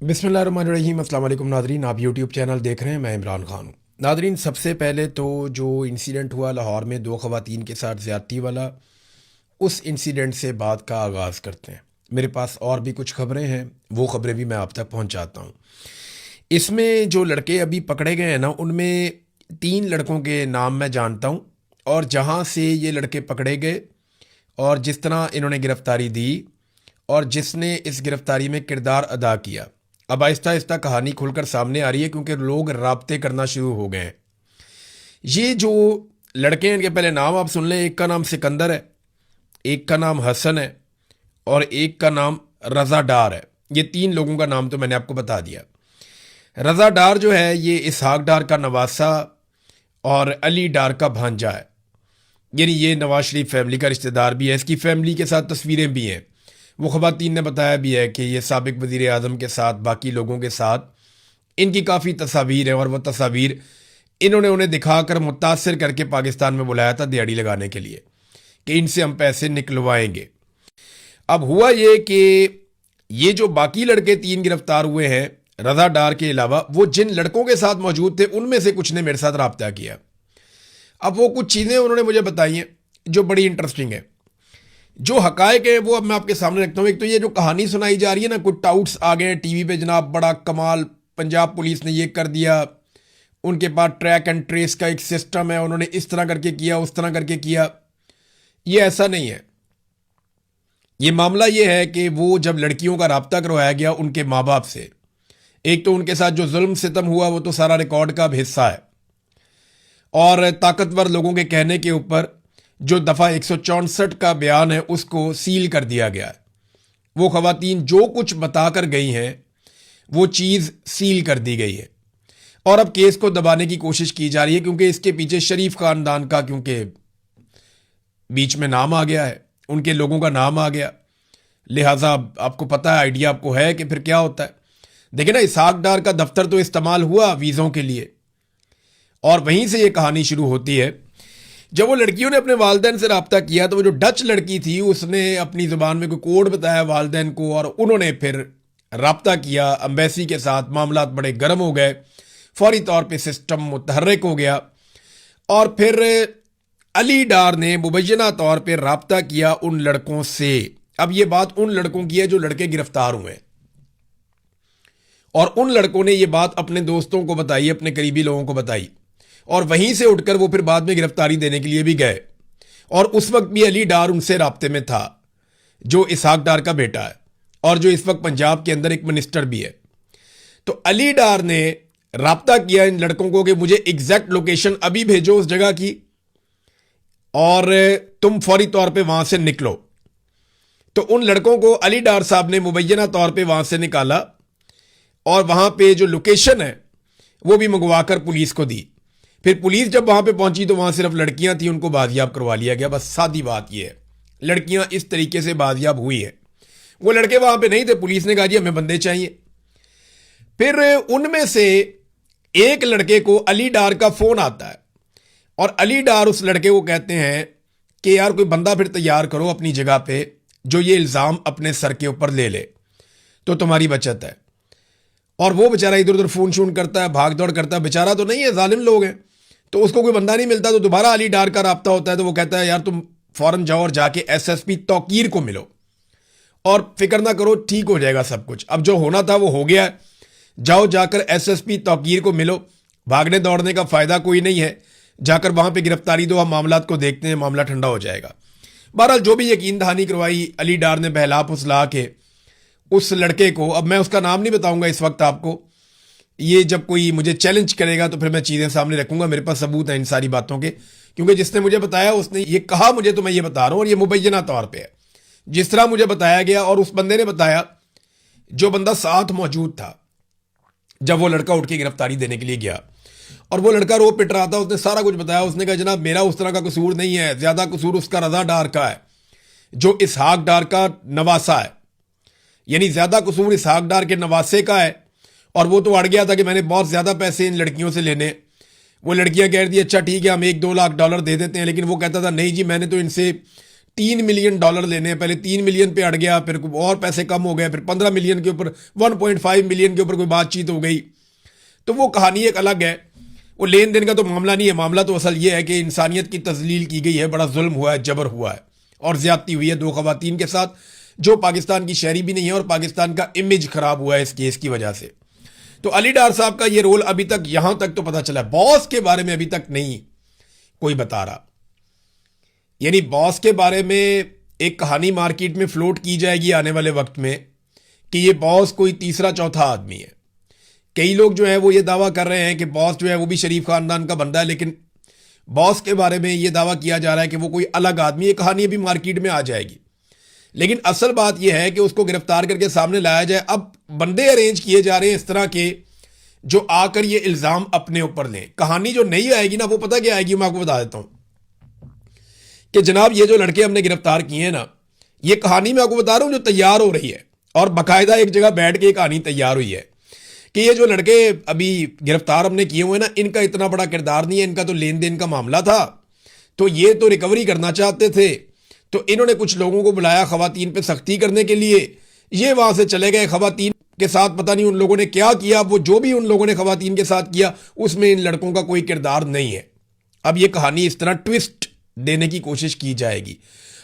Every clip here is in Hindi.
बिस्मिल्लाहिर्रहमानिर्रहीम। अस्सलाम वालेकुम नादरीन, आप यूट्यूब चैनल देख रहे हैं। मैं इमरान खान हूँ। नादरीन, सबसे पहले तो जो इंसिडेंट हुआ लाहौर में दो ख़वातीन के साथ ज़्यादती वाला, उस इंसिडेंट से बात का आगाज़ करते हैं। मेरे पास और भी कुछ ख़बरें हैं, वो ख़बरें भी मैं आप तक पहुँचाता हूँ। इसमें जो लड़के अभी पकड़े गए हैं ना, उनमें 3 लड़कों के नाम मैं जानता हूँ, और जहाँ से ये लड़के पकड़े गए और जिस तरह इन्होंने गिरफ़्तारी दी और जिसने इस गिरफ़्तारी में किरदार अदा किया, अब आहिस्ता आहिस्ता कहानी खुलकर सामने आ रही है, क्योंकि लोग राब्ते करना शुरू हो गए हैं। ये जो लड़के हैं, इनके पहले नाम आप सुन लें। एक का नाम सिकंदर है, एक का नाम हसन है और एक का नाम रज़ा डार है। ये 3 लोगों का नाम तो मैंने आपको बता दिया। रज़ा डार जो है ये इसहाक डार का नवासा और अली डार का भांजा है, यानी ये नवाज शरीफ फैमिली का रिश्तेदार भी है। इसकी फैमिली के साथ तस्वीरें भी हैं। वो ख़वातीन ने बताया भी है कि ये साबिक़ वज़ीर आज़म के साथ, बाकी लोगों के साथ इनकी काफ़ी तस्वीर हैं, और वह तस्वीर इन्होंने उन्हें दिखाकर मुतासर करके पाकिस्तान में बुलाया था दिहाड़ी लगाने के लिए कि इनसे हम पैसे निकलवाएंगे। अब हुआ ये कि ये जो बाकी लड़के 3 गिरफ्तार हुए हैं रज़ा डार के अलावा, वो जिन लड़कों के साथ मौजूद थे उनमें से कुछ ने मेरे साथ रब्ता किया। अब वो कुछ चीज़ें उन्होंने मुझे बताई हैं जो बड़ी इंटरेस्टिंग है। जो हकायक है वो अब मैं आपके सामने रखता हूँ। एक तो ये जो कहानी सुनाई जा रही है ना, कुछ टाउट्स आ गए टीवी पे, जनाब बड़ा कमाल, पंजाब पुलिस ने ये कर दिया, उनके पास ट्रैक एंड ट्रेस का एक सिस्टम है, उन्होंने इस तरह करके किया, उस तरह करके किया। ये ऐसा नहीं है। ये मामला ये है कि वो जब लड़कियों का रब्ता करवाया गया उनके माँ बाप से, एक तो उनके साथ जो जुल्म सितम हुआ वो तो सारा रिकॉर्ड का अब हिस्सा है, और ताकतवर लोगों के कहने के ऊपर जो दफ़ा 164 का बयान है उसको सील कर दिया गया है। वो ख़वातीन जो कुछ बताकर गई हैं वो चीज़ सील कर दी गई है, और अब केस को दबाने की कोशिश की जा रही है, क्योंकि इसके पीछे शरीफ ख़ानदान का, क्योंकि बीच में नाम आ गया है, उनके लोगों का नाम आ गया, लिहाजा आपको पता है, आइडिया आपको है कि फिर क्या होता है। देखिए ना, इसहाक डार का दफ्तर तो इस्तेमाल हुआ वीज़ों के लिए, और वहीं से ये कहानी शुरू होती है। जब वो लड़कियों ने अपने वालिदैन से रब्ता किया तो वो जो डच लड़की थी उसने अपनी ज़ुबान में कोई कोड बताया वालिदैन को, और उन्होंने फिर रब्ता किया एम्बेसी के साथ। मामलात बड़े गर्म हो गए, फौरी तौर पे सिस्टम मुतहर्रिक हो गया, और फिर अली डार ने मुबैना तौर पे रब्ता किया उन लड़कों से। अब ये बात उन लड़कों की है जो लड़के गिरफ्तार हुए, और उन लड़कों ने ये बात अपने दोस्तों को बताई, अपने करीबी लोगों को बताई, और वहीं से उठकर वो फिर बाद में गिरफ्तारी देने के लिए भी गए। और उस वक्त भी अली डार उनसे राब्ते में था, जो इसहाक डार का बेटा है और जो इस वक्त पंजाब के अंदर एक मिनिस्टर भी है। तो अली डार ने राब्ता किया इन लड़कों को कि मुझे एग्जैक्ट लोकेशन अभी भेजो उस जगह की, और तुम फौरी तौर पे वहां से निकलो। तो उन लड़कों को अली डार साहब ने मुबैना तौर पे वहां से निकाला, और वहां पे जो लोकेशन है वो भी मंगवाकर पुलिस को दी। फिर पुलिस जब वहां पे पहुंची तो वहां सिर्फ लड़कियां थी, उनको बाजियाब करवा लिया गया। बस सादी बात यह है, लड़कियां इस तरीके से बाजियाब हुई हैं। वो लड़के वहां पे नहीं थे, पुलिस ने कहा जी हमें बंदे चाहिए। फिर उनमें से एक लड़के को अली डार का फोन आता है, और अली डार उस लड़के को कहते हैं कि यार कोई बंदा फिर तैयार करो अपनी जगह पे जो ये इल्ज़ाम अपने सर के ऊपर ले ले, तो तुम्हारी बचत है। और वो बेचारा इधर उधर फोन शून करता है, भाग दौड़ करता है, बेचारा तो नहीं है, जालिम लोग हैं, तो उसको कोई बंदा नहीं मिलता। तो दोबारा अली डार का रब्ता होता है, तो वो कहता है यार तुम फौरन जाओ और जाके एसएसपी तौकीर को मिलो, और फिक्र ना करो ठीक हो जाएगा सब कुछ। अब जो होना था वो हो गया, जाओ जाकर एसएसपी तौकीर को मिलो। भागने दौड़ने का फायदा कोई नहीं है, जाकर वहां पे गिरफ्तारी दो, हम मामलात को देखते हैं, मामला ठंडा हो जाएगा। बहरहाल जो भी यकीन दहानी करवाई अली डार ने बहला फुसला के उस लड़के को, अब मैं उसका नाम नहीं बताऊंगा इस वक्त आपको, ये जब कोई मुझे चैलेंज करेगा तो फिर मैं चीज़ें सामने रखूंगा, मेरे पास सबूत है इन सारी बातों के, क्योंकि जिसने मुझे बताया उसने ये कहा मुझे, तो मैं ये बता रहा हूं, और ये मुबैना तौर पे है जिस तरह मुझे बताया गया। और उस बंदे ने बताया, जो बंदा साथ मौजूद था जब वो लड़का उठ के गिरफ्तारी देने के लिए गया, और वो लड़का रो पिट रहा था, उसने सारा कुछ बताया। उसने कहा जनाब मेरा उस तरह का कसूर नहीं है, ज्यादा कसूर उसका रज़ा डार का है जो इसहाक डार का नवासा है, यानी ज्यादा कसूर इसहाक डार के नवासे का है। और वो तो अड़ गया था कि मैंने बहुत ज्यादा पैसे इन लड़कियों से लेने। वो लड़कियां कह रही थी अच्छा ठीक है हम $1-2 लाख दे देते हैं, लेकिन वो कहता था नहीं जी मैंने तो इनसे $3 मिलियन लेने हैं। पहले 3 मिलियन पे अड़ गया, फिर और पैसे कम हो गए, फिर 15 मिलियन के ऊपर, 1.5 मिलियन के ऊपर कोई बातचीत हो गई। तो वो कहानी एक अलग है, वो लेन देन का तो मामला नहीं है। मामला तो असल ये है कि इंसानियत की तजलील की गई है, बड़ा जुल्म हुआ है, जबर हुआ है और ज्यादती हुई है 2 खवातीन के साथ, जो पाकिस्तान की शहरी भी नहीं है, और पाकिस्तान का इमेज खराब हुआ है इस केस की वजह से। तो अली डार साहब का ये रोल अभी तक, यहां तक तो पता चला, बॉस के बारे में अभी तक नहीं कोई बता रहा। यानी बॉस के बारे में एक कहानी मार्केट में फ्लोट की जाएगी आने वाले वक्त में कि ये बॉस कोई तीसरा चौथा आदमी है। कई लोग जो है वो ये दावा कर रहे हैं कि बॉस जो है वो भी शरीफ खानदान का बंदा है, लेकिन बॉस के बारे में ये दावा किया जा रहा है कि वो कोई अलग आदमी है। कहानी अभी मार्केट में आ जाएगी, लेकिन असल बात यह है कि उसको गिरफ्तार करके सामने लाया जाए। अब बंदे अरेंज किए जा रहे हैं इस तरह के जो आकर ये इल्जाम अपने ऊपर लें। कहानी जो नहीं आएगी ना, वो पता क्या आएगी, मैं आपको बता देता हूं कि जनाब ये जो लड़के हमने गिरफ्तार किए हैं ना, ये कहानी मैं आपको बता रहा हूं जो तैयार हो रही है, और बाकायदा एक जगह बैठ के कहानी तैयार हुई है कि ये जो लड़के अभी गिरफ्तार हमने किए हुए ना, इनका इतना बड़ा किरदार नहीं है, इनका तो लेन देन का मामला था, तो ये तो रिकवरी करना चाहते थे, तो इन्होंने कुछ लोगों को बुलाया खवातीन पे सख्ती करने के लिए, ये वहां से चले गए। खवातीन के साथ पता नहीं उन लोगों ने क्या किया, वो जो भी उन लोगों ने खवातीन के साथ किया उसमें इन लड़कों का कोई किरदार नहीं है। अब ये कहानी इस तरह ट्विस्ट देने की कोशिश की जाएगी।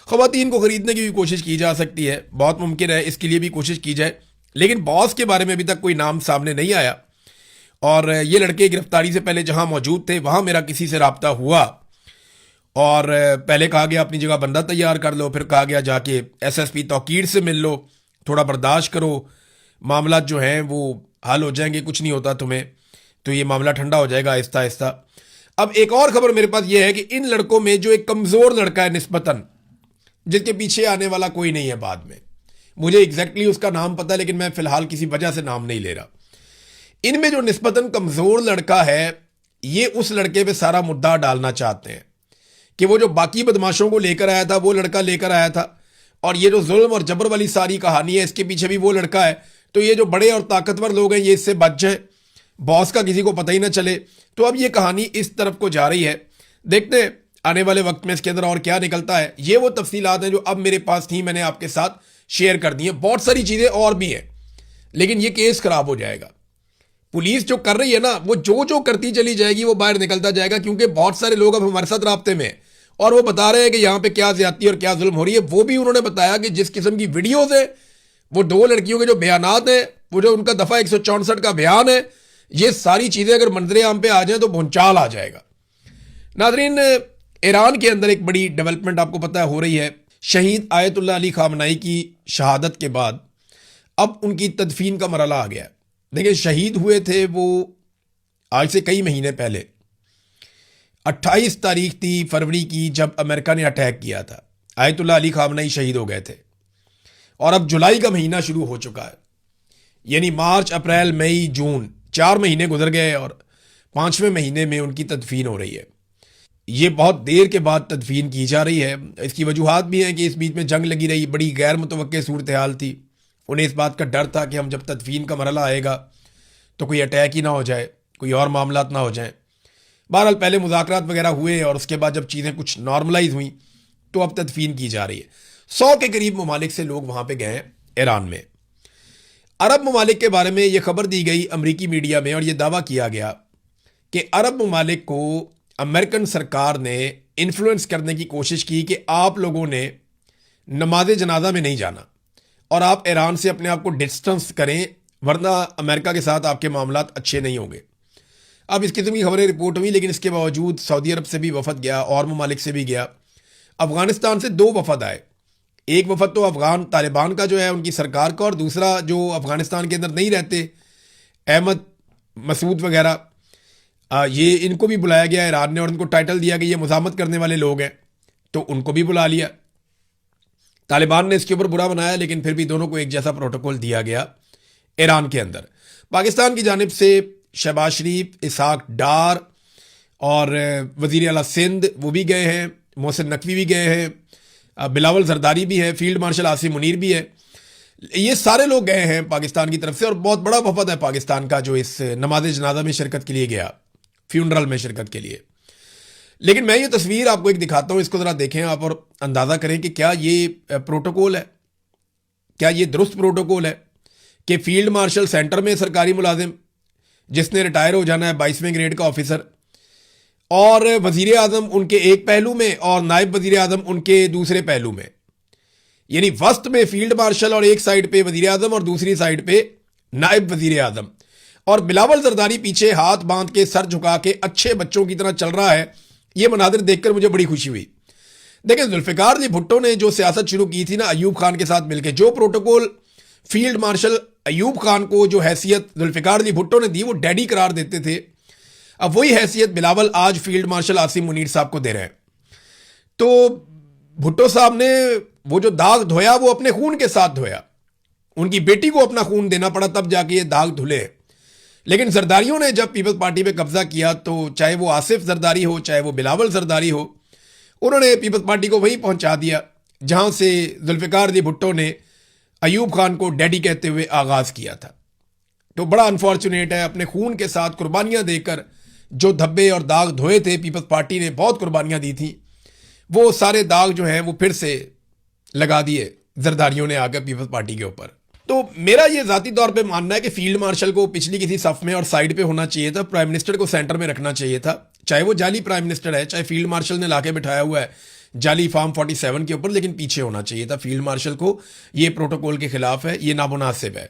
खवातीन को खरीदने की भी कोशिश की जा सकती है, बहुत मुमकिन है इसके लिए भी कोशिश की जाए, लेकिन बॉस के बारे में अभी तक कोई नाम सामने नहीं आया। और ये लड़के गिरफ्तारी से पहले जहां मौजूद थे वहां मेरा किसी से रब्ता हुआ, और पहले कहा गया अपनी जगह बंदा तैयार कर लो, फिर कहा गया जाके एसएसपी तौकीर से मिल लो, थोड़ा बर्दाश्त करो, मामला जो हैं वो हल हो जाएंगे, कुछ नहीं होता तुम्हें, तो ये मामला ठंडा हो जाएगा आहिस्ता आहिस्ता। अब एक और खबर मेरे पास ये है कि इन लड़कों में जो एक कमजोर लड़का है निस्बतन, जिसके पीछे आने वाला कोई नहीं है बाद में, मुझे एग्जैक्टली उसका नाम पता है लेकिन मैं फिलहाल किसी वजह से नाम नहीं ले रहा। इनमें जो निस्बतन कमजोर लड़का है, ये उस लड़के पे सारा मुद्दा डालना चाहते हैं कि वो जो बाकी बदमाशों को लेकर आया था वो लड़का लेकर आया था, और ये जो जुल्म और जबर वाली सारी कहानी है इसके पीछे भी वो लड़का है, तो ये जो बड़े और ताकतवर लोग हैं ये इससे बच जाए, बॉस का किसी को पता ही ना चले। तो अब ये कहानी इस तरफ को जा रही है, देखते हैं आने वाले वक्त में इसके अंदर और क्या निकलता है। ये वो तफसीलात हैं जो अब मेरे पास थी, मैंने आपके साथ शेयर कर दी है। बहुत सारी चीजें और भी हैं, लेकिन ये केस खराब हो जाएगा। पुलिस जो कर रही है ना, वो जो जो करती चली जाएगी वो बाहर निकलता जाएगा, क्योंकि बहुत सारे लोग अब हमारे साथ राब्ते में हैं और वो बता रहे हैं कि यहाँ पे क्या ज्यादती और क्या जुल्म हो रही है। वो भी उन्होंने बताया कि जिस किस्म की वीडियोज है, वो 2 लड़कियों के जो बयानात हैं, वो जो उनका दफा 164 का बयान है, ये सारी चीजें अगर मंजरे आम पे आ जाए तो भूंचाल आ जाएगा। नाजरीन, ईरान के अंदर एक बड़ी डेवलपमेंट आपको पता है हो रही है। शहीद आयतुल्लाह अली खामनाई की शहादत के बाद अब उनकी तदफीन का मरहला आ गया है। देखिए, शहीद हुए थे वो आज से कई महीने पहले, 28 तारीख थी फरवरी की, जब अमेरिका ने अटैक किया था। आयतुल्लाह अली खामनाई शहीद हो गए थे, और अब जुलाई का महीना शुरू हो चुका है, यानी मार्च, अप्रैल, मई, जून, 4 महीने गुजर गए और 5वें महीने में उनकी तदफीन हो रही है। ये बहुत देर के बाद तदफीन की जा रही है। इसकी वजूहात भी हैं कि इस बीच में जंग लगी रही, बड़ी गैर मुतवक्के सूरत हाल थी। उन्हें इस बात का डर था कि हम जब तदफीन का मरहला आएगा तो कोई अटैक ही ना हो जाए, कोई और मामलात ना हो जाएं। बहरहाल पहले मुज़ाकरात वगैरह हुए और उसके बाद जब चीज़ें कुछ नॉर्मलाइज हुई तो अब तदफीन की जा रही है। 100 के करीब ममालिक से लोग वहाँ पर गए हैं ईरान में। अरब ममालिक के बारे में यह खबर दी गई अमरीकी मीडिया में, और यह दावा किया गया कि अरब ममालिक को अमेरिकन सरकार ने इन्फ्लुएंस करने की कोशिश की कि आप लोगों ने नमाज जनाजा में नहीं जाना और आप ईरान से अपने आप को डिस्टेंस करें, वरना अमेरिका के साथ आपके मामलात अच्छे नहीं होंगे। अब इस किस्म की खबरें रिपोर्ट हुई, लेकिन इसके बावजूद सऊदी अरब से भी वफद गया और ममालिक से भी गया। अफगानिस्तान से 2 वफद आए। एक वफद तो अफगान तालिबान का जो है उनकी सरकार का, और दूसरा जो अफगानिस्तान के अंदर नहीं रहते, अहमद मसूद वगैरह, ये इनको भी बुलाया गया ईरान ने, और उनको टाइटल दिया कि ये मुज़ाहमत करने वाले लोग हैं, तो उनको भी बुला लिया। तालिबान ने इसके ऊपर बुरा बनाया, लेकिन फिर भी दोनों को एक जैसा प्रोटोकॉल दिया गया ईरान के अंदर। पाकिस्तान की जानिब से शहबाज शरीफ, इसहाक डार और वज़ीर आला सिंध वो भी गए हैं, मोहसिन नकवी भी गए हैं, बिलावल जरदारी भी है, फील्ड मार्शल आसिम मुनीर भी है। ये सारे लोग गए हैं पाकिस्तान की तरफ से, और बहुत बड़ा वफद है पाकिस्तान का जो इस नमाज जनाजा में शिरकत के लिए गया, फ्यूनरल में शिरकत के लिए। लेकिन मैं ये तस्वीर आपको एक दिखाता हूं, इसको जरा देखें आप और अंदाजा करें कि क्या ये प्रोटोकॉल है, क्या ये दुरुस्त प्रोटोकॉल है कि फील्ड मार्शल सेंटर में सरकारी मुलाजिम जिसने रिटायर हो जाना है 22वें ग्रेड का ऑफिसर, और वजीर आजम उनके एक पहलू में और नायब वजीर आजम उनके दूसरे पहलू में, यानी वस्त में फील्ड मार्शल और एक साइड पे वजीर आजम और दूसरी साइड पे नायब वजीर आजम, और बिलावल जरदारी पीछे हाथ बांध के सर झुका के अच्छे बच्चों की तरह चल रहा है। यह मनाजिर देखकर मुझे बड़ी खुशी हुई। देखें, जुल्फिकार अली भुट्टो ने जो सियासत शुरू की थी ना अयूब खान के साथ मिलकर, जो protocol field marshal Ayub Khan को जो हैसियत जुल्फिकार अली भुट्टो ने दी वो डैडी करार देते थे, अब वही हैसियत बिलावल आज फील्ड मार्शल आसिम मुनीर साहब को दे रहे हैं। तो भुट्टो साहब ने वो जो दाग धोया वो अपने खून के साथ धोया, उनकी बेटी को अपना खून देना पड़ा तब जाके ये दाग धुले। लेकिन जरदारियों ने जब पीपल्स पार्टी पे कब्जा किया तो चाहे वो आसिफ जरदारी हो चाहे वो बिलावल जरदारी हो, उन्होंने पीपल्स पार्टी को वहीं पहुंचा दिया जहां से जुल्फिकार अली भुट्टो ने अयूब खान को डैडी कहते हुए आगाज किया था। तो बड़ा अनफॉर्चुनेट है, अपने खून के साथ कुर्बानियां देकर जो धब्बे और दाग धोए थे, पीपल्स पार्टी ने बहुत कुर्बानियां दी थी, वो सारे दाग जो हैं वो फिर से लगा दिए जरदारियों ने आकर पीपल्स पार्टी के ऊपर। तो मेरा ये जाती तौर पे मानना है कि फील्ड मार्शल को पिछली किसी सफ में और साइड पे होना चाहिए था, प्राइम मिनिस्टर को सेंटर में रखना चाहिए था, चाहे वो जाली प्राइम मिनिस्टर है, चाहे फील्ड मार्शल ने लाके बिठाया हुआ है जाली फार्म 47 के ऊपर, लेकिन पीछे होना चाहिए था फील्ड मार्शल को। ये प्रोटोकॉल के खिलाफ है, ये नामुनासिब है।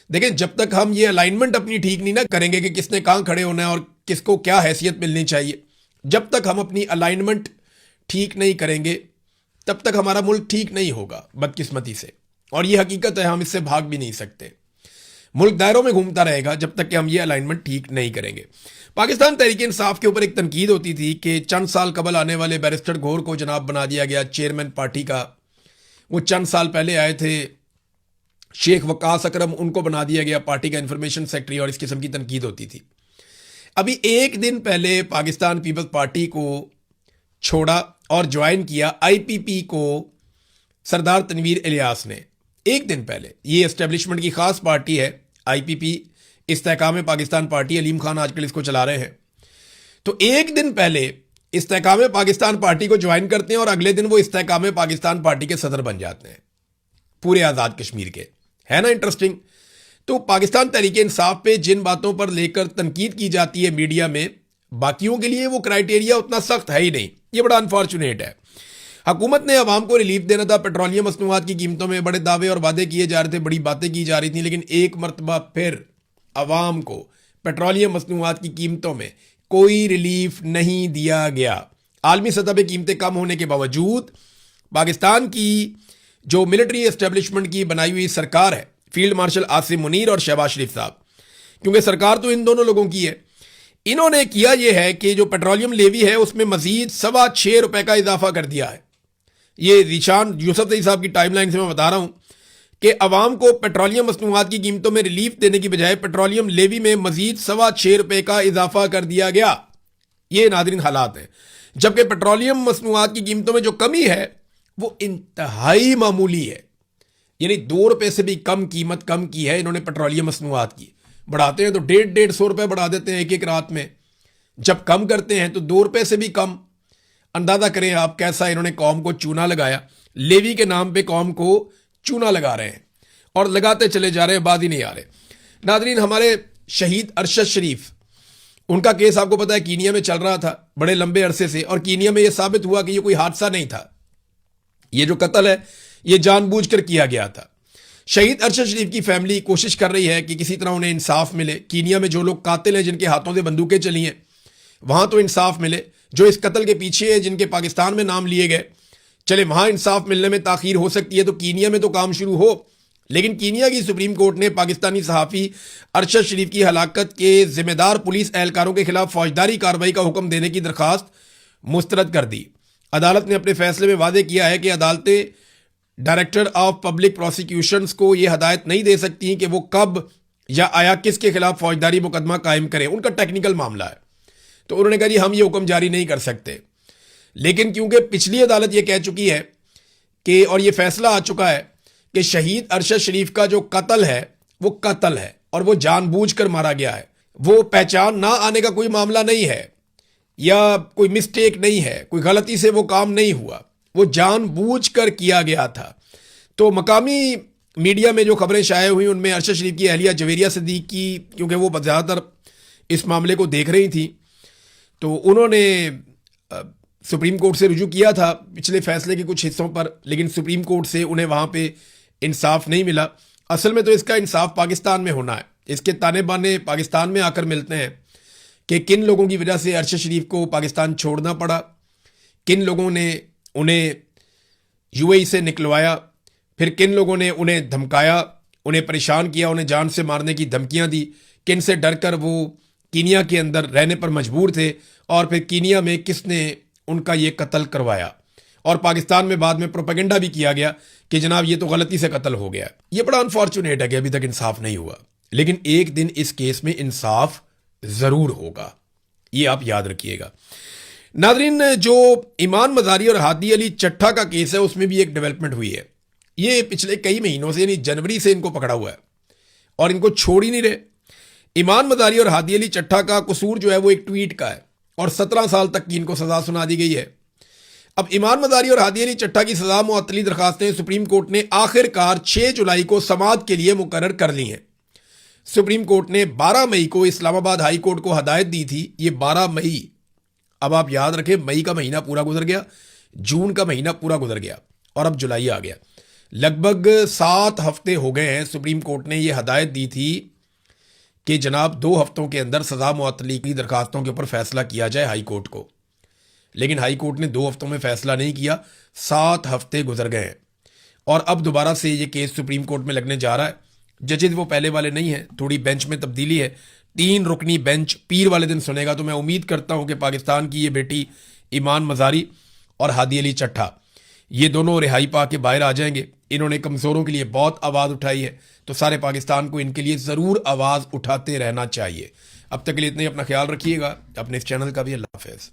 देखिए, जब तक हम ये अलाइनमेंट अपनी ठीक नहीं ना करेंगे कि किसने कहां खड़े होना है और किसको क्या हैसियत मिलनी चाहिए, जब तक हम अपनी अलाइनमेंट ठीक नहीं करेंगे तब तक हमारा मुल्क ठीक नहीं होगा, बदकिस्मती से। और ये हकीकत है, हम इससे भाग भी नहीं सकते। मुल्क दायरों में घूमता रहेगा जब तक कि हम ये अलाइनमेंट ठीक नहीं करेंगे। पाकिस्तान तहरीक इंसाफ के ऊपर एक तनकीद होती थी कि चंद साल कबल आने वाले बैरिस्टर घोर को जनाब बना दिया गया चेयरमैन पार्टी का। वो चंद साल पहले आए थे, शेख वकास अकरम, उनको बना दिया गया पार्टी का इंफॉर्मेशन सेक्रेटरी, और इस किस्म की तनकीद होती थी। अभी एक दिन पहले पाकिस्तान पीपल्स पार्टी को छोड़ा और ज्वाइन किया आईपीपी को सरदार तनवीर इलियास ने। एक दिन पहले, ये एस्टेब्लिशमेंट की खास पार्टी है आईपीपी, इस्तेहकाम पाकिस्तान पार्टी, अलीम खान आजकल इसको चला रहे हैं। तो एक दिन पहले इस्तेहकाम पाकिस्तान पार्टी को ज्वाइन करते हैं और अगले दिन वो इस्तेहकाम पाकिस्तान पार्टी के सदर बन जाते हैं पूरे आज़ाद कश्मीर के। है ना इंटरेस्टिंग? तो पाकिस्तान तहरीक इंसाफ पे जिन बातों पर लेकर तनकीद की जाती है मीडिया में, बाकियों के लिए वो क्राइटेरिया उतना सख्त है ही नहीं। ये बड़ा अनफॉर्चुनेट है। हुकूमत ने अवाम को रिलीफ देना था, पेट्रोलियम मसनूआत की कीमतों में बड़े दावे और वादे किए जा रहे थे, बड़ी बातें की जा रही थी, लेकिन एक मरतबा फिर अवाम को पेट्रोलियम मसनूआत की कीमतों में कोई रिलीफ नहीं दिया गया। आलमी सतह पर कीमतें कम होने के बावजूद पाकिस्तान की जो मिलिट्री एस्टेब्लिशमेंट की बनाई हुई सरकार है, फील्ड मार्शल आसिम मुनीर और शहबाज शरीफ साहब, क्योंकि सरकार तो इन दोनों लोगों की है, इन्होंने किया यह है कि जो पेट्रोलियम लेवी है उसमें मजीद ₹6.25 का इजाफा कर दिया है। ये ज़ीशान यूसुफ साहब की टाइमलाइन से मैं बता रहा हूं कि अवाम को पेट्रोलियम मसनूआत की कीमतों में रिलीफ देने की बजाय पेट्रोलियम लेवी में मजीद ₹6.25 का इजाफा कर दिया गया। ये नाज़रीन हालात हैं, जबकि पेट्रोलियम मसनूआत की कीमतों में जो कमी है वो इंतहाई मामूली है, यानी ₹2 से भी कम कीमत कम की है इन्होंने पेट्रोलियम मसनूआत की। बढ़ाते हैं तो 150-150 रुपए बढ़ा देते हैं एक एक रात में, जब कम करते हैं तो ₹2 से भी कम। अंदाजा करें आप कैसा इन्होंने कौम को चूना लगाया, लेवी के नाम पे कौम को चूना लगा रहे हैं और लगाते चले जा रहे हैं, बाद ही नहीं आ रहे। नादरीन, हमारे शहीद अरशद शरीफ, उनका केस आपको पता है कीनिया में चल रहा था बड़े लंबे अरसे से, और कीनिया में यह साबित हुआ कि यह कोई हादसा नहीं था, ये जो कत्ल है ये जानबूझकर किया गया था। शहीद अरशद शरीफ की फैमिली कोशिश कर रही है कि किसी तरह उन्हें इंसाफ मिले। कीनिया में जो लोग कातिल हैं, जिनके हाथों से बंदूकें चली हैं, वहां तो इंसाफ मिले। जो इस कत्ल के पीछे है, जिनके पाकिस्तान में नाम लिए गए, चले वहां इंसाफ मिलने में ताखीर हो सकती है तो कीनिया में तो काम शुरू हो। लेकिन कीनिया की सुप्रीम कोर्ट ने पाकिस्तानी सहाफ़ी अरशद शरीफ की हलाकत के जिम्मेदार पुलिस एहलकारों के खिलाफ फौजदारी कार्रवाई का हुक्म देने की दरखास्त मुस्तरद कर दी। अदालत ने अपने फैसले में वादे किया है कि अदालतें डायरेक्टर ऑफ पब्लिक प्रोसिक्यूशंस को यह हदायत नहीं दे सकती कि वो कब या आया किसके खिलाफ फौजदारी मुकदमा कायम करें, उनका टेक्निकल मामला है। तो उन्होंने कहा जी हम ये हुक्म जारी नहीं कर सकते। लेकिन क्योंकि पिछली अदालत ये कह चुकी है कि, और ये फैसला आ चुका है कि शहीद अरशद शरीफ का जो कत्ल है वो कत्ल है और वो जानबूझकर मारा गया है, वो पहचान ना आने का कोई मामला नहीं है। या कोई मिस्टेक नहीं है, कोई गलती से वो काम नहीं हुआ, वो जानबूझकर किया गया था। तो मकामी मीडिया में जो खबरें शाये हुई उनमें अरशद शरीफ की अहलिया जवेरिया सदीक की, क्योंकि वो ज़्यादातर इस मामले को देख रही थी, तो उन्होंने सुप्रीम कोर्ट से रुजू किया था पिछले फैसले के कुछ हिस्सों पर, लेकिन सुप्रीम कोर्ट से उन्हें वहाँ पे इंसाफ नहीं मिला। असल में तो इसका इंसाफ पाकिस्तान में होना है। इसके ताने बाने पाकिस्तान में आकर मिलते हैं कि किन लोगों की वजह से अरशद शरीफ को पाकिस्तान छोड़ना पड़ा, किन लोगों ने उन्हें यूएई से निकलवाया, फिर किन लोगों ने उन्हें धमकाया, उन्हें परेशान किया, उन्हें जान से मारने की धमकियां दी, किन से डरकर वो कीनिया के अंदर रहने पर मजबूर थे, और फिर कीनिया में किसने उनका ये कत्ल करवाया। और पाकिस्तान में बाद में प्रोपेगेंडा भी किया गया कि जनाब ये तो गलती से कत्ल हो गया। ये बड़ा अनफॉर्चुनेट है कि अभी तक इंसाफ नहीं हुआ, लेकिन एक दिन इस केस में इंसाफ जरूर होगा, ये आप याद रखिएगा। नादरीन, जो ईमान मजारी और हादी अली चट्ठा का केस है उसमें भी एक डेवलपमेंट हुई है। ये पिछले कई महीनों से यानी जनवरी से इनको पकड़ा हुआ है और इनको छोड़ ही नहीं रहे। ईमान मजारी और हादी अली चट्ठा का कसूर जो है वो एक ट्वीट का है और 17 साल तक की इनको सजा सुना दी गई है। अब ईमान मजारी और हादी अली चट्ठा की सजा मुअत्तली दरखास्तें सुप्रीम कोर्ट ने आखिरकार 6 जुलाई को समाअत के लिए मुकर्रर कर ली हैं। सुप्रीम कोर्ट ने 12 मई को इस्लामाबाद हाई कोर्ट को हदायत दी थी। ये 12 मई, अब आप याद रखें, मई का महीना पूरा गुजर गया, जून का महीना पूरा गुजर गया और अब जुलाई आ गया। लगभग 7 हफ्ते हो गए हैं। सुप्रीम कोर्ट ने यह हदायत दी थी कि जनाब 2 हफ्तों के अंदर सजा मुअत्तली की दरखास्तों के ऊपर फैसला किया जाए हाई कोर्ट को, लेकिन हाई कोर्ट ने 2 हफ्तों में फैसला नहीं किया। 7 हफ्ते गुजर गए हैं और अब दोबारा से ये केस सुप्रीम कोर्ट में लगने जा रहा है। जजेज वो पहले वाले नहीं है, थोड़ी बेंच में तब्दीली है। 3 रुकनी बेंच पीर वाले दिन सुनेगा। तो मैं उम्मीद करता हूं कि पाकिस्तान की ये बेटी ईमान मजारी और हादी अली चट्ठा ये दोनों रिहाई पा के बाहर आ जाएंगे। इन्होंने कमज़ोरों के लिए बहुत आवाज़ उठाई है, तो सारे पाकिस्तान को इनके लिए ज़रूर आवाज़ उठाते रहना चाहिए। अब तक के लिए इतने, अपना ख्याल रखिएगा, अपने इस चैनल का भी। अल्लाह हाफ़िज़।